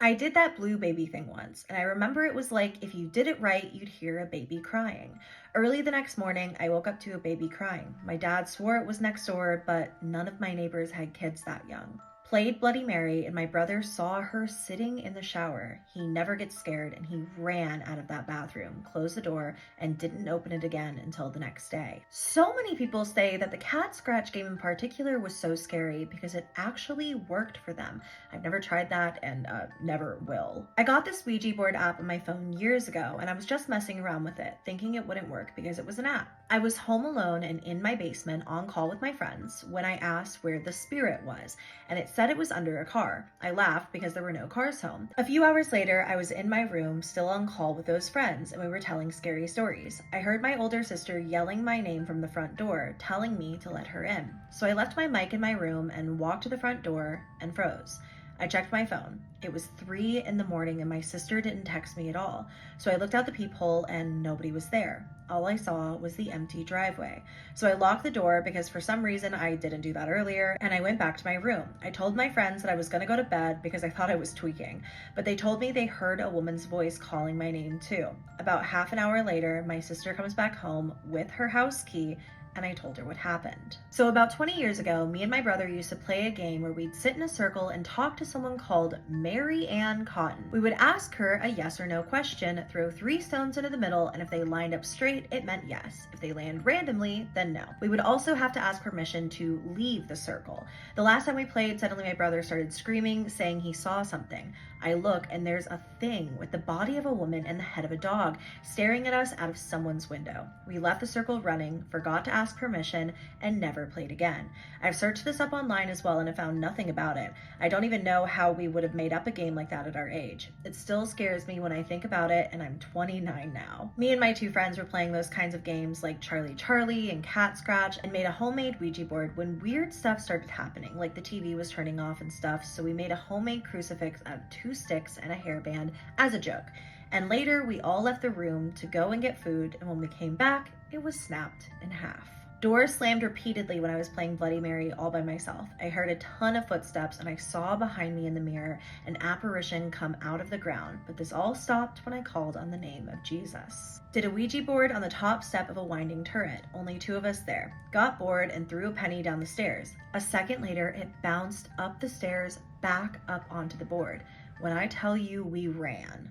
I did that blue baby thing once, and I remember it was like if you did it right, you'd hear a baby crying. Early the next morning, I woke up to a baby crying. My dad swore it was next door, but none of my neighbors had kids that young. Played Bloody Mary, and my brother saw her sitting in the shower. He never gets scared, and he ran out of that bathroom, closed the door, and didn't open it again until the next day. So many people say that the cat scratch game in particular was so scary because it actually worked for them. I've never tried that and never will. I got this Ouija board app on my phone years ago, and I was just messing around with it, thinking it wouldn't work because it was an app. I was home alone and in my basement on call with my friends when I asked where the spirit was, and it said it was under a car. I laughed because there were no cars home. A few hours later, I was in my room, still on call with those friends, and we were telling scary stories. I heard my older sister yelling my name from the front door, telling me to let her in. So I left my mic in my room and walked to the front door and froze. I checked my phone. It was 3 in the morning and my sister didn't text me at all. So I looked out the peephole and nobody was there. All I saw was the empty driveway. So I locked the door because for some reason I didn't do that earlier, and I went back to my room. I told my friends that I was going to go to bed because I thought I was tweaking, but they told me they heard a woman's voice calling my name too. About half an hour later, my sister comes back home with her house key, and I told her what happened. So about 20 years ago, me and my brother used to play a game where we'd sit in a circle and talk to someone called Mary Ann Cotton. We would ask her a yes or no question, throw 3 stones into the middle, and if they lined up straight, it meant yes. If they land randomly, then no. We would also have to ask permission to leave the circle. The last time we played, suddenly my brother started screaming, saying he saw something. I look and there's a thing with the body of a woman and the head of a dog staring at us out of someone's window. We left the circle running, forgot to ask permission, and never played again. I've searched this up online as well and have found nothing about it. I don't even know how we would have made up a game like that at our age. It still scares me when I think about it, and I'm 29 now. Me and my 2 friends were playing those kinds of games like Charlie Charlie and Cat Scratch and made a homemade Ouija board when weird stuff started happening, like the TV was turning off and stuff, so we made a homemade crucifix out of 2 sticks and a hairband as a joke. And later, we all left the room to go and get food, and when we came back, it was snapped in half. Doors slammed repeatedly when I was playing Bloody Mary all by myself. I heard a ton of footsteps and I saw behind me in the mirror an apparition come out of the ground, but this all stopped when I called on the name of Jesus. Did a Ouija board on the top step of a winding turret, only 2 of us there. Got bored and threw a penny down the stairs. A second later, it bounced up the stairs back up onto the board. When I tell you we ran.